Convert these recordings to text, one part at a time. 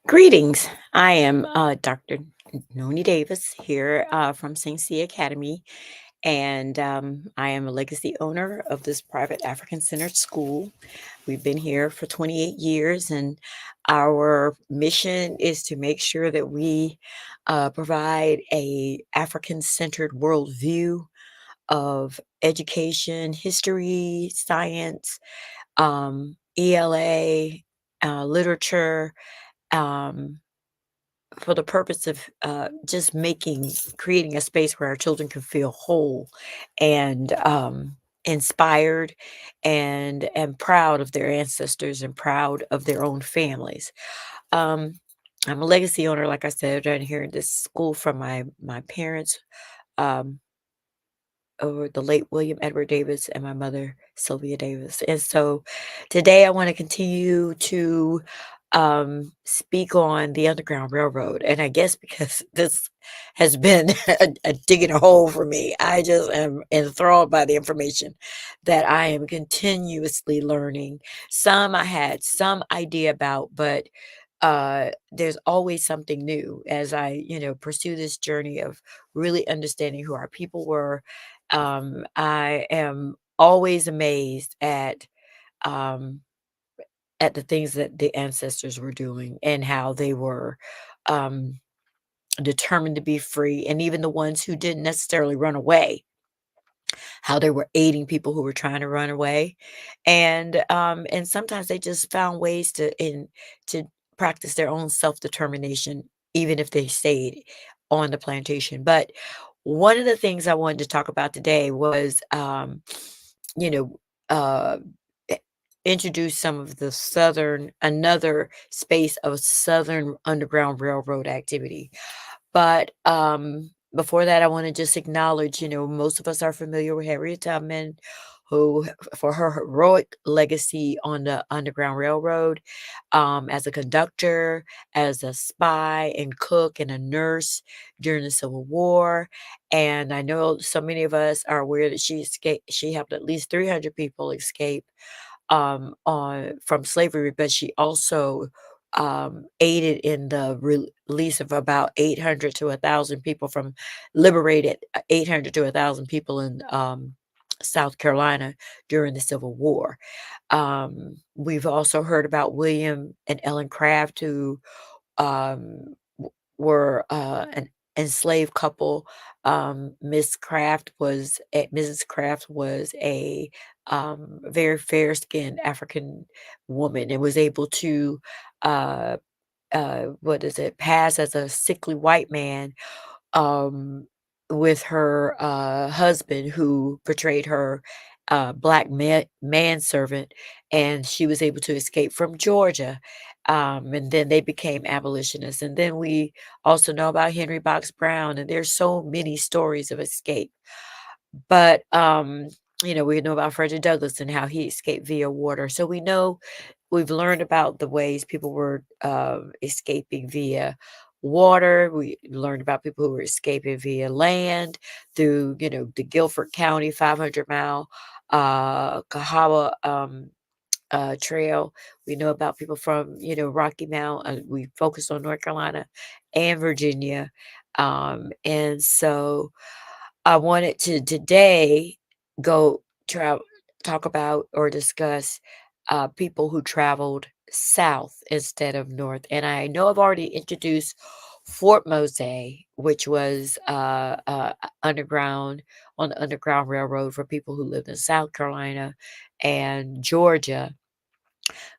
Greetings. I am Dr. Noni Davis here from St. C Academy, and I am a legacy owner of this private African centered school. We've been here for 28 years, and our mission is to make sure that we provide a African centered worldview of education, history, science, ELA, literature. Um, for the purpose of just creating a space where our children can feel whole and inspired and proud of their ancestors and proud of their own families. Um, I'm a legacy owner, like I said, I inherited this school from my parents. Um, over the late William Edward Davis and my mother, Sylvia Davis. And so today I want to continue to speak on the Underground Railroad. And I guess because this has been a digging a hole for me, I just am enthralled by the information that I am continuously learning. Some I had some idea about, but there's always something new as I pursue this journey of really understanding who our people were. I am always amazed um, at the things that the ancestors were doing and how they were um, determined to be free, and even the ones who didn't necessarily run away, how they were aiding people who were trying to run away, and sometimes they just found ways to practice their own self-determination, even if they stayed on the plantation. But one of the things I wanted to talk about today was, you know, uh, i- introduce some of the another space of Southern Underground Railroad activity. But, before that, I wanna just acknowledge, most of us are familiar with Harriet Tubman, who for her heroic legacy on the Underground Railroad, as a conductor, as a spy and cook and a nurse during the Civil War. And I know so many of us are aware that she helped at least 300 people escape on from slavery, but she also aided in the release of about 800 to 1,000 people from liberated 800 to 1,000 people in South Carolina during the Civil War. We've also heard about William and Ellen Craft, who were an enslaved couple. Mrs. Craft was a very fair skinned African woman and was able to uh, what is it, pass as a sickly white man um, with her husband who portrayed her black manservant, and she was able to escape from Georgia. And then they became abolitionists. And then we also know about Henry Box Brown, and there's so many stories of escape. But we know about Frederick Douglass and how he escaped via water. So we've learned about the ways people were escaping via water. We learned about people who were escaping via land through, the Guilford County 500-mile Kahawa trail. We know about people from, Rocky Mount. We focused on North Carolina and Virginia. And so I wanted to today go travel, talk about or discuss people who traveled south instead of north. And I know I've already introduced Fort Mose, which was underground on the Underground Railroad for people who lived in South Carolina and Georgia.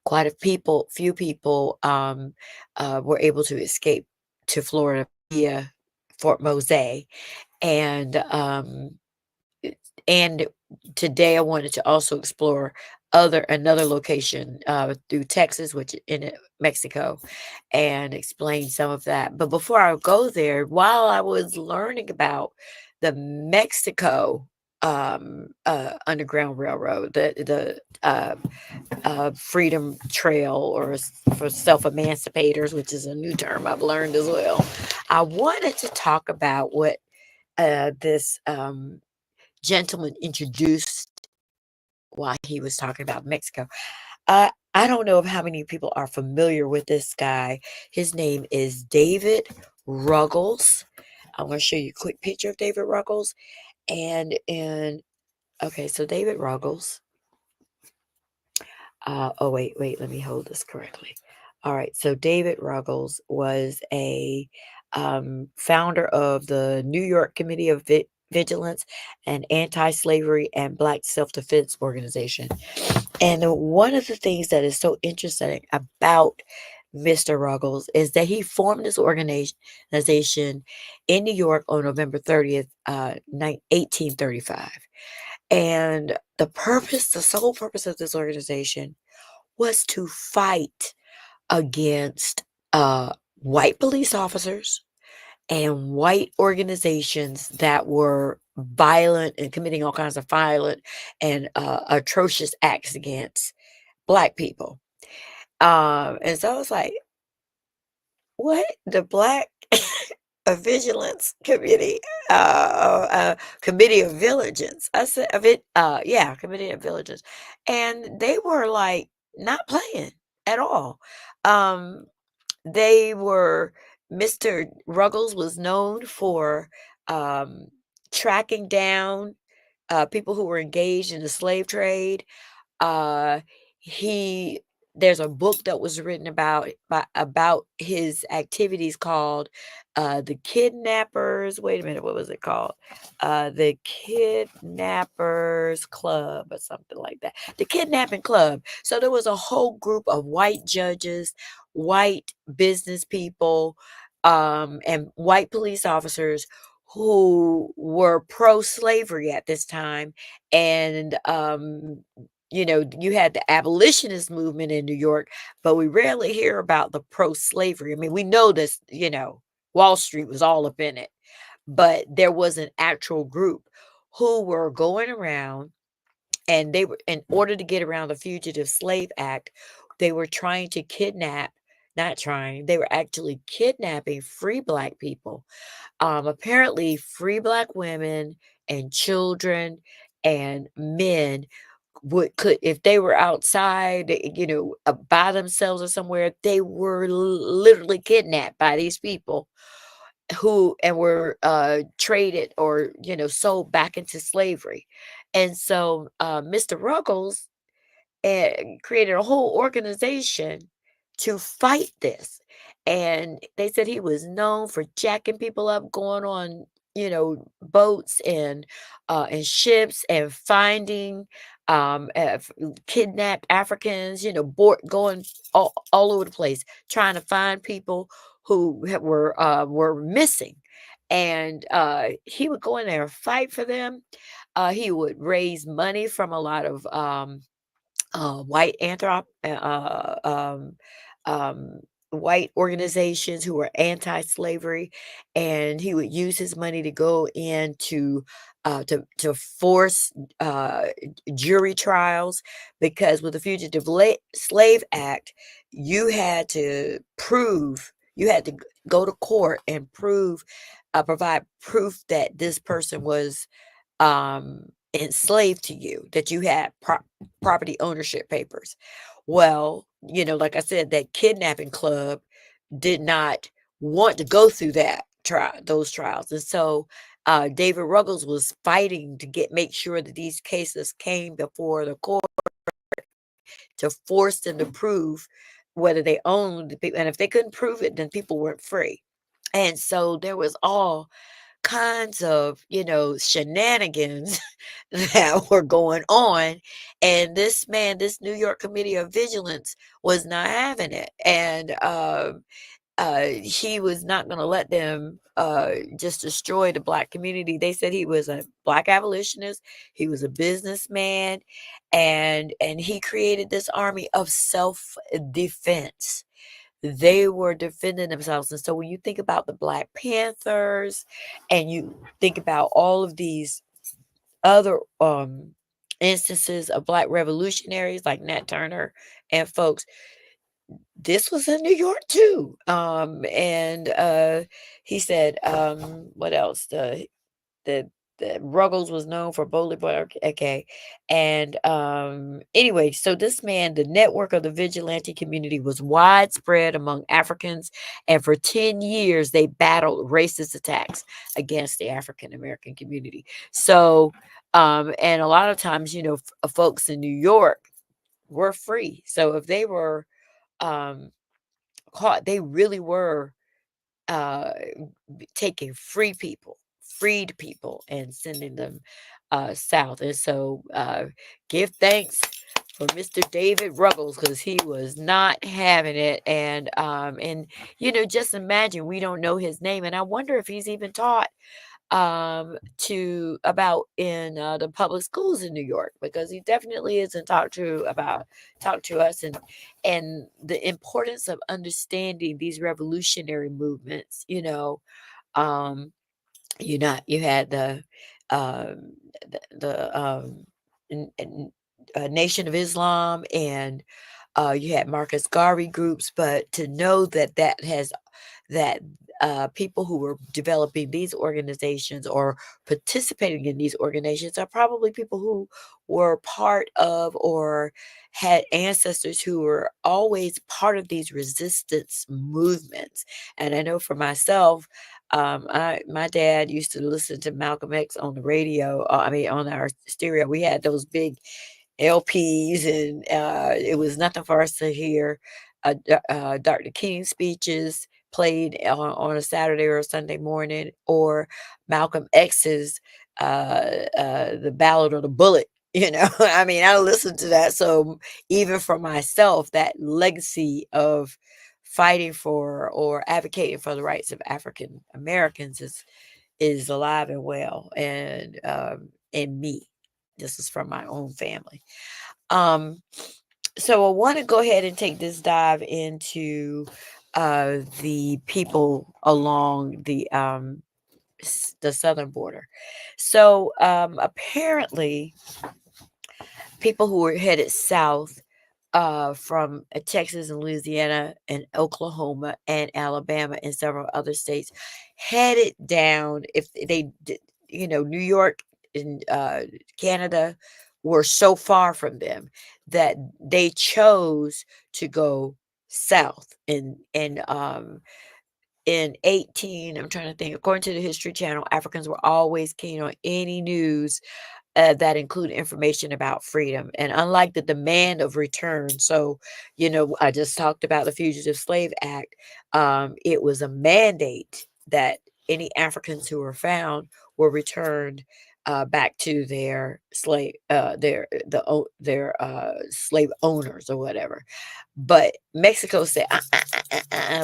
Quite few people were able to escape to Florida via Fort Mose, and and today I wanted to also explore another location through Texas, which in Mexico, and explain some of that. But before I go there, while I was learning about the Mexico Underground Railroad, the Freedom Trail, or for self emancipators, which is a new term I've learned as well, I wanted to talk about what this gentleman introduced while he was talking about Mexico. I don't know if how many people are familiar with this guy. His name is David Ruggles. I'm going to show you a quick picture of David Ruggles. Okay, so David Ruggles. Oh, wait, let me hold this correctly. All right, so David Ruggles was a founder of the New York Committee of Vigilance and Anti-Slavery and Black Self-Defense Organization. And one of the things that is so interesting about Mr. Ruggles is that he formed this organization in New York on November 30th, 1835. And the sole purpose of this organization was to fight against white police officers and white organizations that were violent and committing all kinds of violent and atrocious acts against Black people. And so I was like, what? The Black Vigilance Committee, Committee of Vigilance. I said, yeah, Committee of Vigilance. And they were like not playing at all. Um, they were, Mr. Ruggles was known for um, tracking down people who were engaged in the slave trade. Uh, he There's a book that was written about his activities called The Kidnappers. Wait a minute, what was it called? The Kidnappers Club or something like that. The Kidnapping Club. So there was a whole group of white judges, white business people, and white police officers who were pro-slavery at this time. And you had the abolitionist movement in New York, but we rarely hear about the pro-slavery. I mean, we know this, Wall Street was all up in it, but there was an actual group who were going around, and they were, in order to get around the Fugitive Slave Act, they were trying to kidnap, not trying, they were actually kidnapping free Black people. Apparently free Black women and children and men could, if they were outside, by themselves or somewhere, they were literally kidnapped by these people who and were traded or sold back into slavery. And so Mr. Ruggles and created a whole organization to fight this. And they said he was known for jacking people up, going on, boats and ships and finding kidnapped Africans, going all over the place, trying to find people who were missing. And he would go in there and fight for them. He would raise money from a lot of white um, white organizations who were anti-slavery, and he would use his money to go into to force jury trials, because with the Fugitive Slave Act, you had to go to court and provide proof that this person was enslaved to you, that you had property ownership papers. Well, like I said, that kidnapping club did not want to go through those trials. And so David Ruggles was fighting to make sure that these cases came before the court to force them to prove whether they owned the people. And if they couldn't prove it, then people weren't free. And so there was all kinds of, shenanigans that were going on. And this New York Committee of Vigilance was not having it. And he was not going to let them just destroy the Black community. They said he was a Black abolitionist. He was a businessman, and he created this army of self-defense. They were defending themselves. And so when you think about the Black Panthers and you think about all of these other instances of Black revolutionaries like Nat Turner and folks, this was in New York too. And he said, what else? The Ruggles was known for boldly, but okay. And anyway, so this man, the network of the vigilante community was widespread among Africans, and for 10 years they battled racist attacks against the African American community. So, and a lot of times, folks in New York were free. So if they were um, caught, they really were uh, taking freed people, and sending them south. And so, give thanks for Mr. David Ruggles, because he was not having it. And just imagine, we don't know his name, and I wonder if he's even taught to about in the public schools in New York, because he definitely isn't talked to us. And the importance of understanding these revolutionary movements. um you had um the Nation of Islam, and you had Marcus Garvey groups. But to know that people who were developing these organizations or participating in these organizations are probably people who were part of, or had ancestors who were always part of these resistance movements. And I know for myself, my dad used to listen to Malcolm X on the radio. I mean, on our stereo, we had those big LPs, and it was nothing for us to hear Dr. King speeches played on a Saturday or a Sunday morning, or Malcolm X's The Ballad or the Bullet. I mean, I listened to that. So even for myself, that legacy of fighting for or advocating for the rights of African Americans is alive and well, and in me. This is from my own family. Um, so I want to go ahead and take this dive into the people along the southern border. So apparently, people who were headed south from Texas and Louisiana and Oklahoma and Alabama and several other states headed down. If they did, New York and Canada were so far from them that they chose to go south. In 18, I'm trying to think, according to the History Channel, Africans were always keen on any news that include information about freedom. And unlike the demand of return, so, I just talked about the Fugitive Slave Act, it was a mandate that any Africans who were found were returned back to their slave owners or whatever. But Mexico said,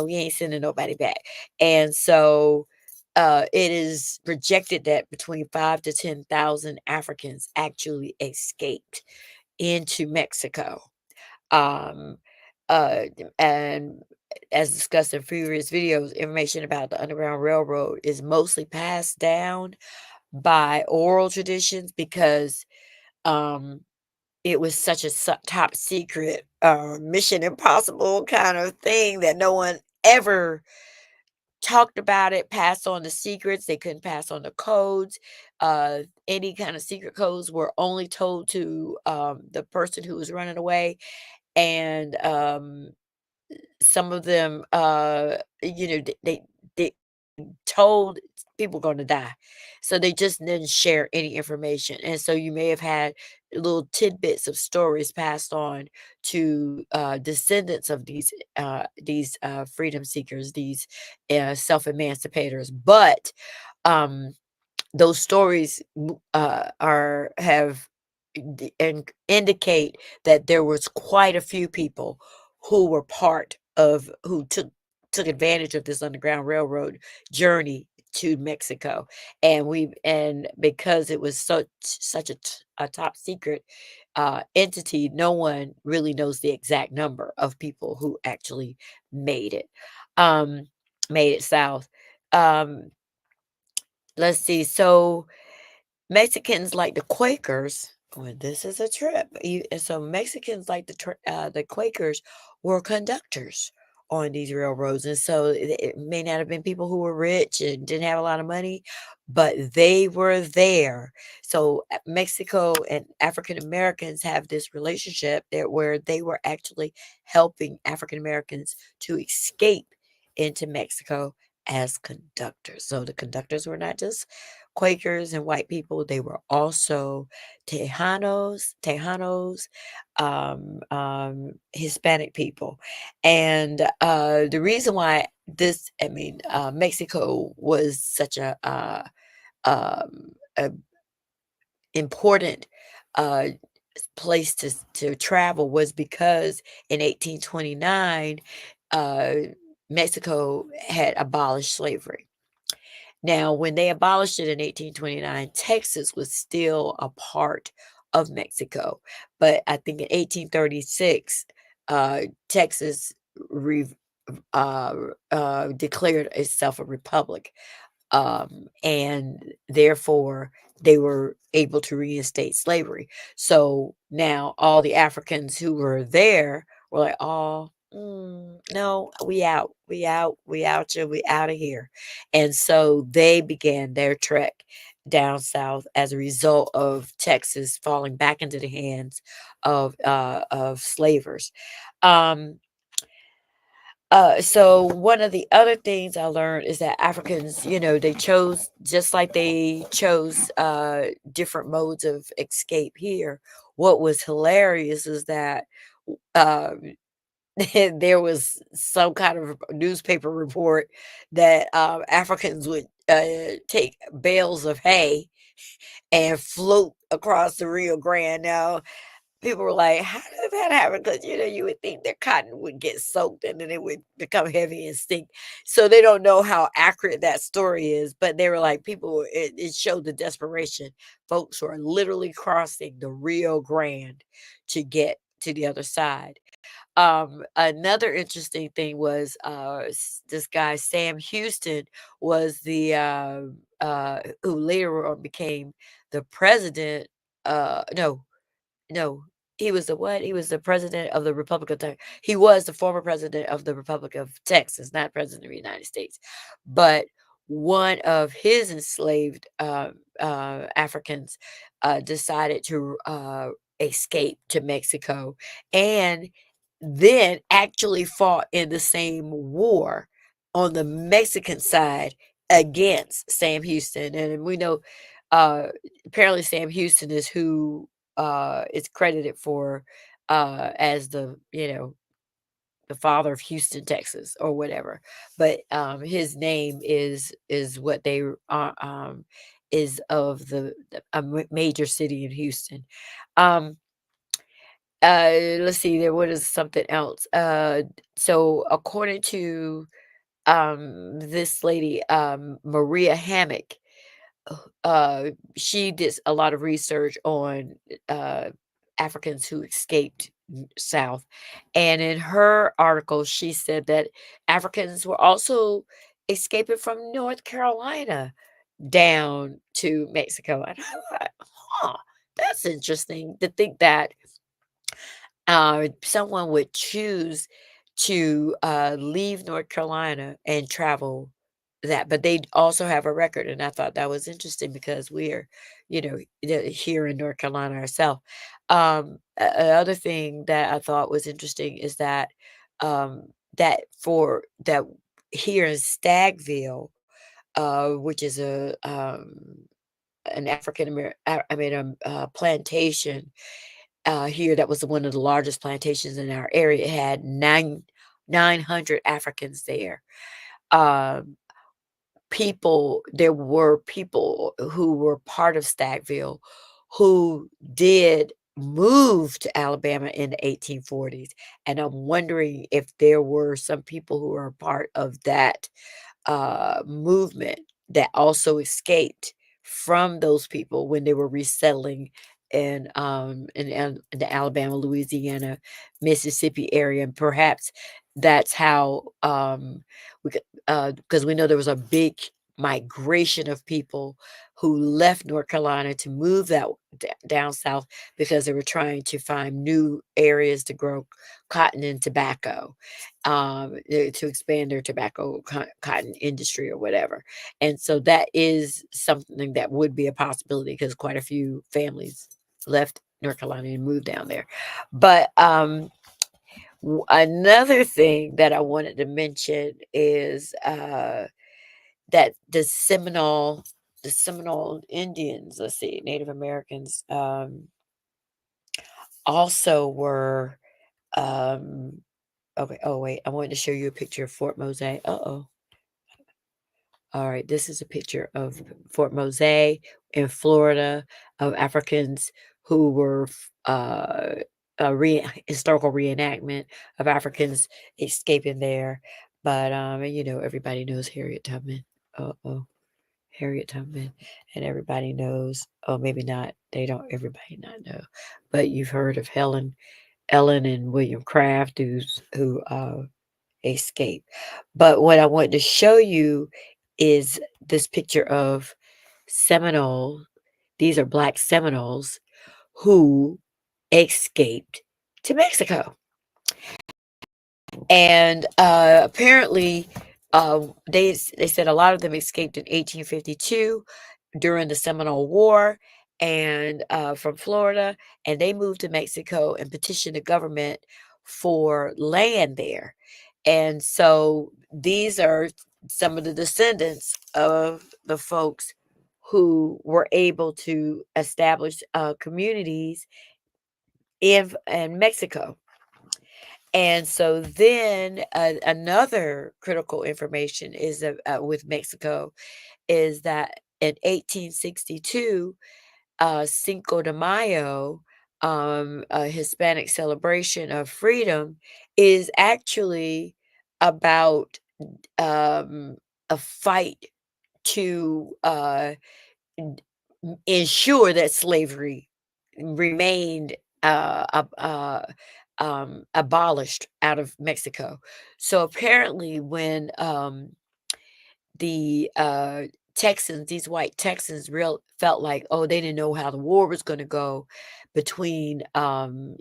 we ain't sending nobody back. And so it is projected that between 5 to 10,000 Africans actually escaped into Mexico. Um, and as discussed in previous videos, information about the Underground Railroad is mostly passed down by oral traditions, because um, it was such a top secret, Mission Impossible kind of thing, that no one ever talked about it, passed on the secrets. They couldn't pass on the codes. Any kind of secret codes were only told to the person who was running away. And some of them, they told people going to die. So they just didn't share any information. And so you may have had little tidbits of stories passed on to descendants of these freedom seekers, these self emancipators. But um, those stories are have and indicate that there was quite a few people who were part of who took advantage of this Underground Railroad journey to Mexico. And because it was such a top secret entity, no one really knows the exact number of people who actually made it um made it south. um let's see. So Mexicans, like the Quakers, well, this is a trip. And so Mexicans, like the Quakers, were conductors on these railroads, and so it may not have been people who were rich and didn't have a lot of money, but they were there. So, Mexico and African Americans have this relationship that where they were actually helping African Americans to escape into Mexico as conductors. So, the conductors were not just Quakers and white people, they were also Tejanos, Hispanic people. And the reason why Mexico was such a important uh, place to travel was because in 1829, uh, Mexico had abolished slavery. Now, when they abolished it in 1829, Texas was still a part of Mexico. But I think in 1836, Texas re declared itself a republic, and therefore they were able to reinstate slavery. So now all the Africans who were there were like, "Oh, no, we out here, we out of here," and so they began their trek down south as a result of Texas falling back into the hands of slavers. Um, so one of the other things I learned is that Africans, they chose just like they chose different modes of escape here. What was hilarious is that um, there was some kind of newspaper report that Africans would take bales of hay and float across the Rio Grande. Now, people were like, "How did that happen?" Because, you would think their cotton would get soaked and then it would become heavy and stink. So they don't know how accurate that story is, but they were like, it showed the desperation. Folks were literally crossing the Rio Grande to get to the other side. Another interesting thing was this guy, Sam Houston, was the who later on became the president. No, no, he was the what? He was the president of the Republic of Tex he was the former president of the Republic of Texas, not president of the United States. But one of his enslaved, Africans, decided to, escape to Mexico and then actually fought in the same war on the Mexican side against Sam Houston, and we know, uh, apparently Sam Houston is who is credited for as the father of Houston, Texas, or whatever. But his name is what they is of major city in Houston. Um, let's see there. What is something else? So according to this lady, Maria Hammock, she did a lot of research on uh, Africans who escaped South. And in her article, she said that Africans were also escaping from North Carolina down to Mexico. And I thought, huh, that's interesting to think that someone would choose to leave North Carolina and travel that, but they also have a record, and I thought that was interesting because we're, here in North Carolina ourselves. Another thing that I thought was interesting is that that here in Stagville, which is an African American, plantation here that was one of the largest plantations in our area. It had 900 Africans there. Um, there were people who were part of Stackville who did move to Alabama in the 1840s, and I'm wondering if there were some people who were a part of that movement that also escaped from those people when they were resettling in the Alabama, Louisiana, Mississippi area, and perhaps that's how we could because we know there was a big migration of people who left North Carolina to move that down south because they were trying to find new areas to grow cotton and tobacco, to expand their tobacco cotton industry or whatever. And so that is something that would be a possibility because quite a few families left North Carolina and moved down there. But another thing that I wanted to mention is that the Seminole Indians, let's see, Native Americans, also were, um, okay. Oh, wait, I wanted to show you a picture of Fort Mose. Uh-oh. All right, this is a picture of Fort Mose in Florida of Africans who were a historical reenactment of Africans escaping there. But everybody knows Harriet Tubman. Uh-oh. Harriet Tubman, and everybody knows, oh, maybe not, they don't everybody not know, but you've heard of Ellen and William Craft who escaped. But what I wanted to show you is this picture of Seminole. These are Black Seminoles who escaped to Mexico. And apparently, they said a lot of them escaped in 1852 during the Seminole War and from Florida, and they moved to Mexico and petitioned the government for land there. And so these are some of the descendants of the folks who were able to establish communities in Mexico. And so then another critical information is with Mexico is that in 1862, Cinco de Mayo, a Hispanic celebration of freedom, is actually about a fight to ensure that slavery remained abolished out of Mexico. So apparently, when the Texans, these white Texans, real felt like, oh, they didn't know how the war was going to go between, the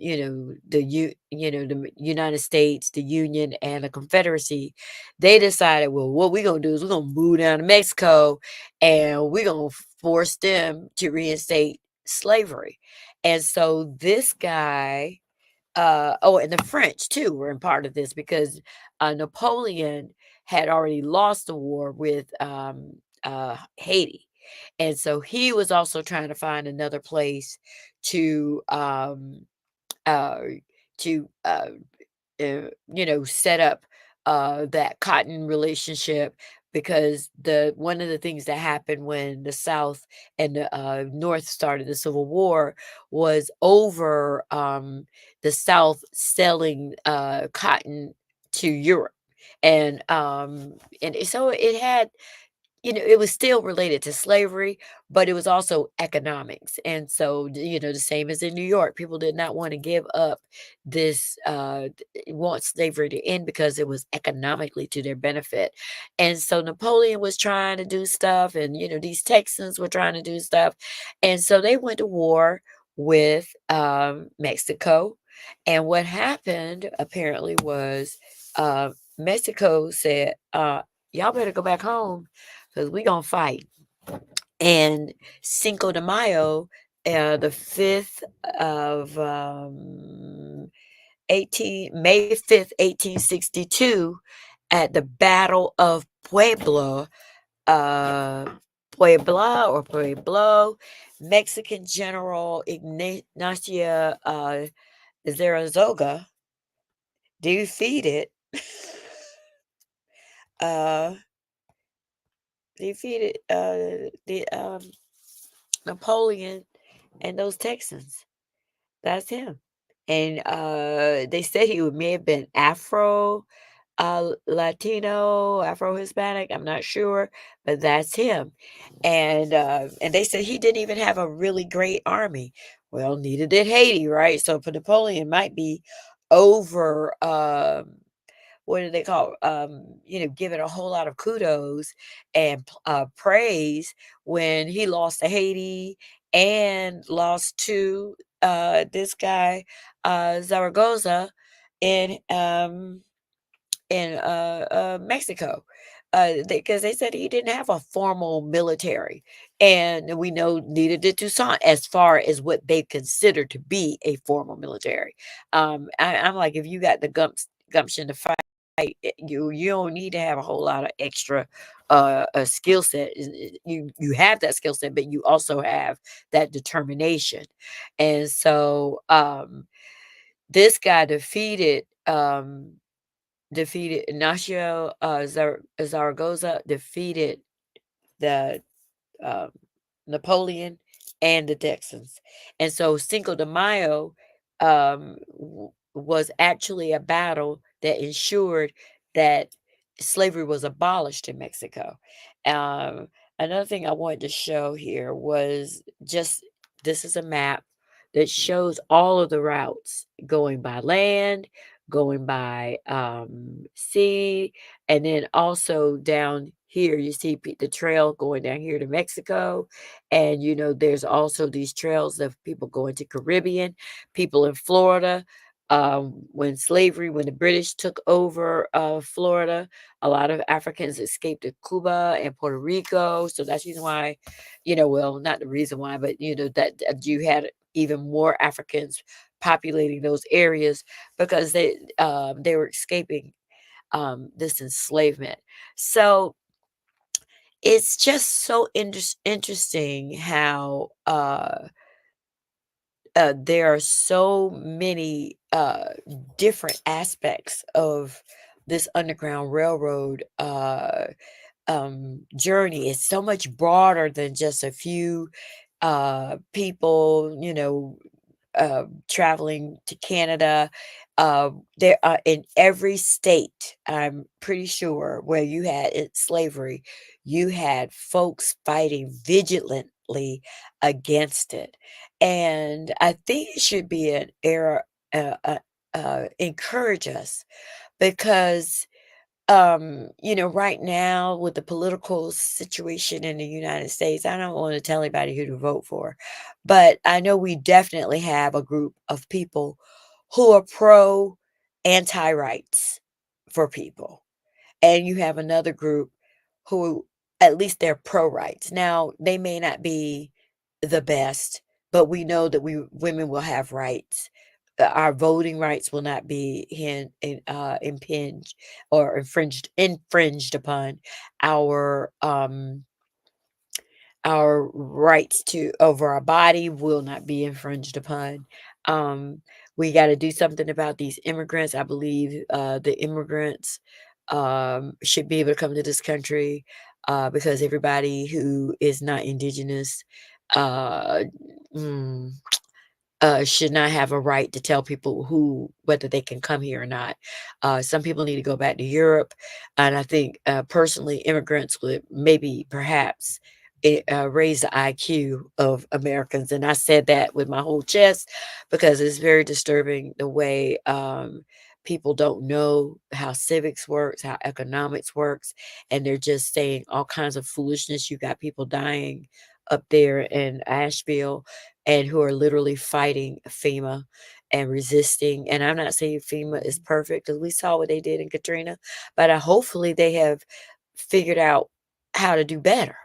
United States, the Union, and the Confederacy. They decided, well, what we're gonna do is we're gonna move down to Mexico, and we're gonna force them to reinstate slavery. And so this guy oh, and the French too were in part of this because Napoleon had already lost the war with Haiti. And so he was also trying to find another place to uh, set up that cotton relationship because the one of the things that happened when the South and the North started the Civil War was over the South selling cotton to Europe, and so it had it was still related to slavery, but it was also economics. And so, the same as in New York, people did not want to give up this, want slavery to end because it was economically to their benefit. And so Napoleon was trying to do stuff, and, these Texans were trying to do stuff. And so they went to war with Mexico. And what happened apparently was Mexico said, y'all better go back home because we gonna fight. And Cinco de Mayo, the 5th of 18 May 5th, 1862, at the Battle of uh, Pueblo, Mexican General Ignacio Zaragoza defeated uh, the Napoleon and those Texans. That's him. And they said he may have been Latino, Afro Hispanic. I'm not sure, but that's him. And they said he didn't even have a really great army. Well, neither did Haiti, right? So for Napoleon might be over what do they call, given a whole lot of kudos and praise when he lost to Haiti and lost to this guy Zaragoza in Mexico, because they said he didn't have a formal military, and we know neither did Toussaint as far as what they consider to be a formal military. I'm like, if you got the gumption to fight, you don't need to have a whole lot of extra skill set. You have that skill set, but you also have that determination, and so this guy defeated Ignacio, Zaragoza defeated the um, Napoleon and the Texans. And so Cinco de Mayo was actually a battle that ensured that slavery was abolished in Mexico. Um, Another thing I wanted to show here was just this is a map that shows all of the routes going by land, going by sea, and then also down here, you see the trail going down here to Mexico. And, there's also these trails of people going to Caribbean, people in Florida. When the British took over Florida, a lot of Africans escaped to Cuba and Puerto Rico. So that's the reason why, well, not the reason why, but, that you had even more Africans populating those areas because they were escaping this enslavement. So it's just so interesting how there are so many different aspects of this Underground Railroad journey. It's so much broader than just a few people, traveling to Canada. There are in every state, I'm pretty sure, where you had slavery, you had folks fighting vigilantly against it. And I think it should be an era, encourage us because right now with the political situation in the United States, I don't want to tell anybody who to vote for, but I know we definitely have a group of people who are pro anti-rights for people. And you have another group who at least they're pro-rights. Now, they may not be the best, but we know that we women will have rights. Our voting rights will not be impinged or infringed upon. Our our rights to over our body will not be infringed upon. Um, we got to do something about these immigrants. I believe the immigrants should be able to come to this country because everybody who is not indigenous uh, mm, should not have a right to tell people whether they can come here or not. Some people need to go back to Europe, and I think personally, immigrants would maybe perhaps raise the IQ of Americans. And I said that with my whole chest because it's very disturbing the way people don't know how civics works, how economics works, and they're just saying all kinds of foolishness. You got people dying up there in Asheville and who are literally fighting FEMA and resisting. And I'm not saying FEMA is perfect because we saw what they did in Katrina, but hopefully they have figured out how to do better.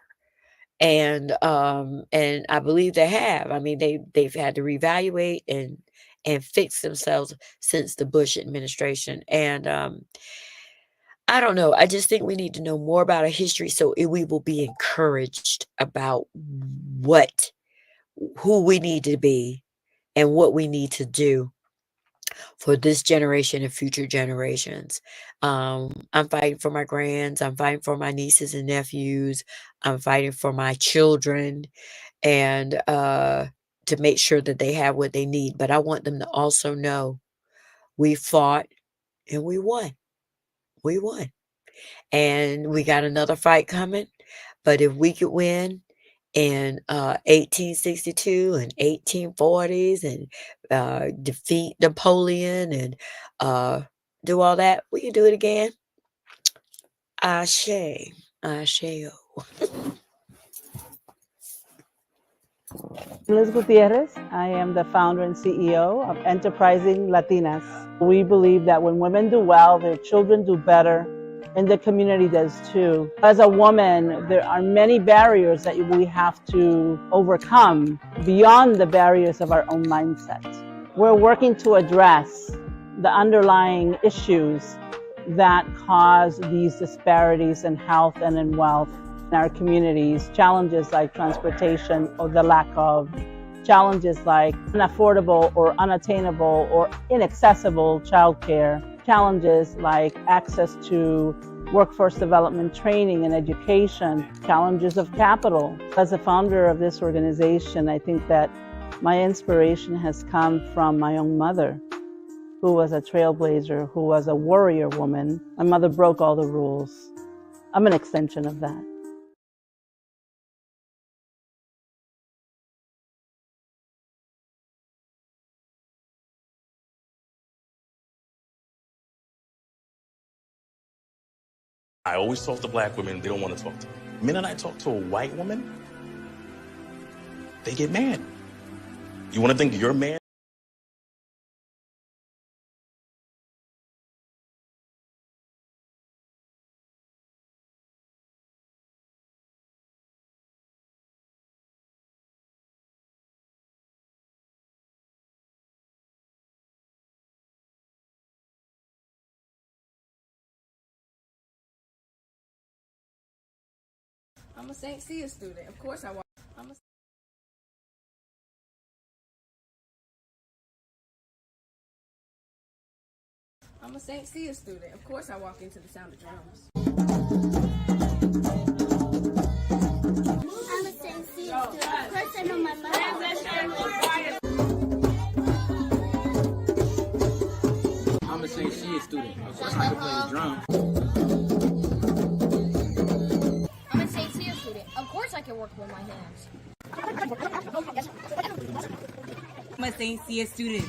And I believe they have. I mean, they've had to reevaluate and fix themselves since the Bush administration. And I don't know. I just think we need to know more about our history so we will be encouraged about what who we need to be and what we need to do for this generation and future generations. I'm fighting for my grands, I'm fighting for my nieces and nephews, I'm fighting for my children and to make sure that they have what they need. But I want them to also know we fought and we won. We won. And we got another fight coming. But if we could win in 1862 and 1840s and defeat Napoleon and do all that. Will you do it again? Ashe. Asheo. Liz Gutierrez. I am the founder and CEO of Enterprising Latinas. We believe that when women do well, their children do better, and the community does too. As a woman, there are many barriers that we have to overcome beyond the barriers of our own mindset. We're working to address the underlying issues that cause these disparities in health and in wealth in our communities, challenges like transportation or the lack of, challenges like unaffordable or unattainable or inaccessible childcare, challenges like access to workforce development training and education, challenges of capital. As a founder of this organization, I think that my inspiration has come from my own mother, who was a trailblazer, who was a warrior woman. My mother broke all the rules. I'm an extension of that. I always talk to black women, they don't want to talk to me. The minute I talk to a white woman, they get mad. You want to think you're mad? I'm a St. Cia student. Of course I walk. I'm a St. Cia student. Of course I walk into the sound of drums. I'm a St. Cia student. Of course I know my mother. I'm a St. Cia student. Of course I can play the drum. I'm a St. Cia student. Of course I can work with my hands. I'm a St. Cia student.